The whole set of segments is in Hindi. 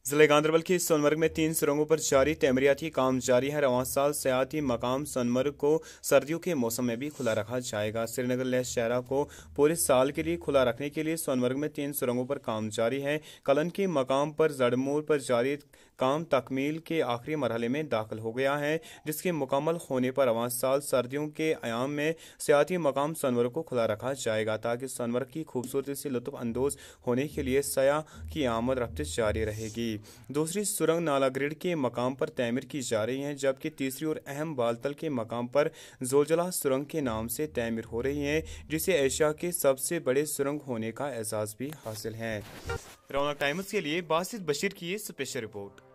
जिले गांधरबल की सोनमर्ग में 3 सुरंगों पर जारी तमीराती काम जारी है। रवां साल सियाती मकाम सोनमर्ग को सर्दियों के मौसम में भी खुला रखा जाएगा। श्रीनगर लेह शहरा को पूरे साल के लिए खुला रखने के लिए सोनमर्ग में 3 सुरंगों पर काम जारी है। कलन के मकाम पर जड़मूर पर जारी काम तकमील के आखिरी मरहले में दाखिल हो गया है, जिसके मुकम्मल होने पर रवां साल सर्दियों के अयाम में सियाती मकाम सोनमर्ग को खुला रखा जाएगा, ताकि सोनमर्ग की खूबसूरती से लुत्फ अंदोज होने के लिए सयाह की आमद रफ्त जारी रहेगी। दूसरी सुरंग नाला ग्रिड के मकाम पर तमीर की जा रही है, जबकि तीसरी और अहम बालतल के मकाम पर जोजला सुरंग के नाम से तमीर हो रही है, जिसे एशिया के सबसे बड़े सुरंग होने का एजाज भी हासिल है। रौनक टाइम्स के लिए बासित बशीर की ये special report.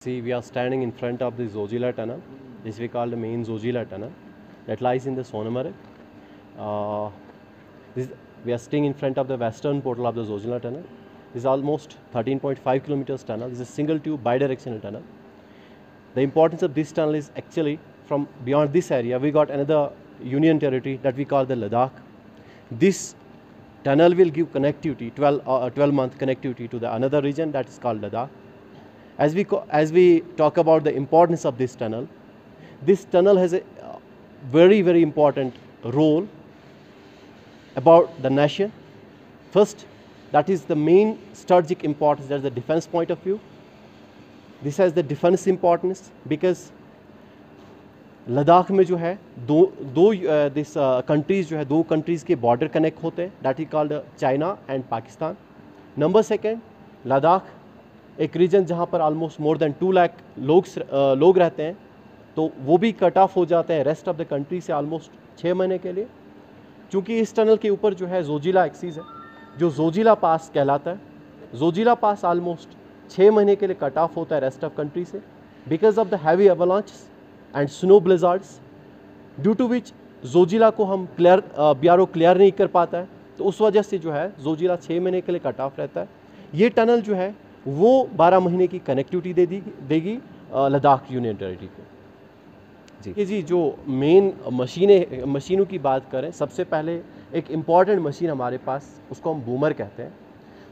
See, we are standing in front of the Zojila tunnel. This we call the main Zojila tunnel that lies in the Sonamarg. We are staying in front of the western portal of the Zojila tunnel. This is almost 13.5 kilometers tunnel. This is a single tube bidirectional tunnel. The importance of this tunnel is actually from beyond this area we got another union territory that we call the Ladakh. This tunnel will give connectivity, 12-month connectivity to the another region that is called Ladakh. As we talk about the importance of this tunnel has a very, very important role about the nation. First, that is the main strategic importance, that's the defense point of view. This has the defense importance because Ladakh में जो है दो कंट्रीज़ के बॉर्डर कनेक्ट होते हैं, that is called China and Pakistan. Number second, Ladakh एक रीजन जहाँ पर ऑलमोस्ट मोर देन 2 लाख लोग रहते हैं, तो वो भी कट ऑफ हो जाते हैं रेस्ट ऑफ द कंट्री से ऑलमोस्ट 6 महीने के लिए. क्योंकि इस टनल के ऊपर जो है जोजिला एक्सिस है, जो जोजिला पास कहलाता है. जोजिला पास ऑलमोस्ट 6 महीने के लिए कट ऑफ होता है रेस्ट ऑफ कंट्री से because of the heavy avalanches and snow blizzards, due to which Zojila को हम BRO क्लियर नहीं कर पाता है. तो उस वजह से जो है जोजिला 6 महीने के लिए कट ऑफ रहता है. ये टनल जो है वो 12 महीने की कनेक्टिविटी देगी लद्दाख यूनियन टेरिटरी को. जी, जो मेन मशीनों की बात करें, सबसे पहले एक इम्पॉर्टेंट मशीन हमारे पास, उसको हम बूमर कहते हैं.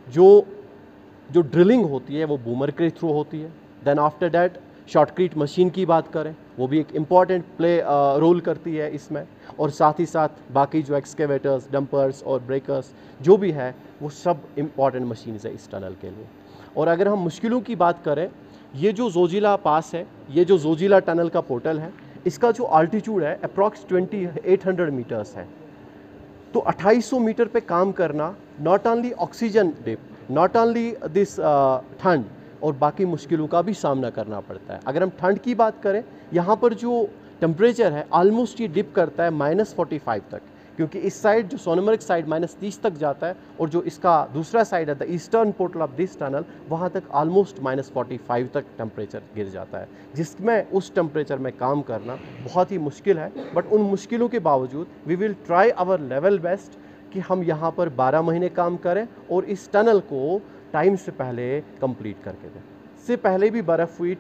जो ड्रिलिंग होती है वो बूमर के थ्रू होती है. देन आफ्टर दैट शॉर्टक्रीट मशीन की बात करें, वो भी एक इम्पॉर्टेंट रोल करती है इसमें. और साथ ही साथ बाकी जो एक्सकेवेटर्स, डंपर्स और ब्रेकर्स जो भी है, वो सब इम्पॉर्टेंट मशीन है इस टनल के लिए. और अगर हम मुश्किलों की बात करें, ये जो जोजिला पास है, ये जो जोजिला टनल का पोर्टल है, इसका जो अल्टीट्यूड है अप्रॉक्स 2800 मीटर्स है. तो 2800 मीटर पे काम करना, not only oxygen dip, not only this ठंड, और बाकी मुश्किलों का भी सामना करना पड़ता है. अगर हम ठंड की बात करें, यहाँ पर जो टेम्परेचर है ऑलमोस्ट ये डिप करता है -45 तक, क्योंकि इस साइड जो सोनमर्ग साइड -30 तक जाता है और जो इसका दूसरा साइड है the eastern portal of this tunnel वहाँ तक ऑलमोस्ट -45 तक टेम्परेचर गिर जाता है, जिसमें उस टेम्परेचर में काम करना बहुत ही मुश्किल है। बट उन मुश्किलों के बावजूद we will try our level best कि हम यहाँ पर 12 महीने काम करें और इस टनल को टाइम से पहले कंप्लीट करके दें। इससे पहले भी बर्फ़ हुई,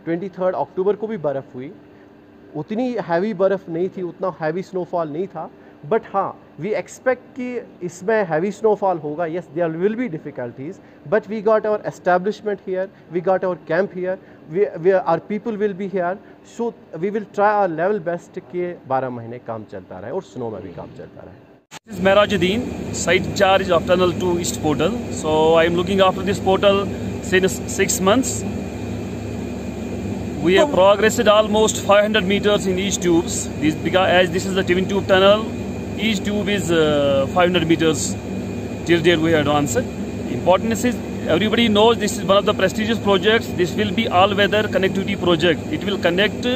23 अक्टूबर को भी बर्फ़ हुई, उतनी हैवी बर्फ़ नहीं थी, उतना हैवी स्नोफॉल नहीं था। बट हाँ, वी एक्सपेक्ट कि इसमें हैवी स्नोफॉल होगा। Yes, there will be difficulties, but we got our establishment here, we got our camp here, our people will be here, so we will try our level best कि 12 महीने काम चलता रहे और स्नो में भी काम चलता रहे। This is Merajuddin, site charge of Tunnel 2 East Portal. So I am looking after this portal since 6 months. We have progressed almost 500 meters in each tubes. As this is a twin tube tunnel, each tube is 500 meters till date we have advanced. Importance is everybody knows this is one of the prestigious projects. This will be all-weather connectivity project. It will connect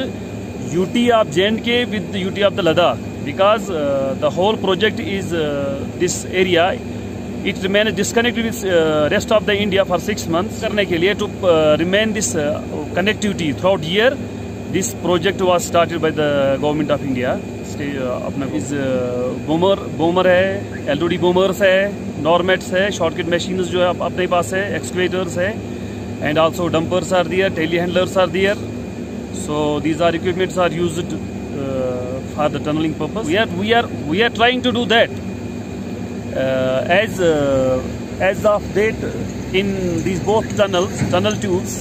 UT of J&K with the UT of the Ladakh. Because the whole project is this area, it remains disconnected with rest of the India for 6 months. करने के लिए to remain this connectivity throughout year, this project was started by the government of India. अपना is boomer है, LOD boomers है, Normets है, shortcut machines जो है अपने पास है, excavators है, and also dumpers are there, telehandlers are there. So these are equipments are used for the tunneling purpose. We are trying to do that. As of date, in these both tunnel tubes,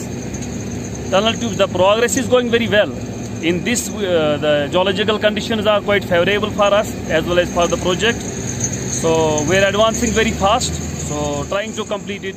the progress is going very well. In this, the geological conditions are quite favorable for us as well as for the project. So we are advancing very fast. So trying to complete it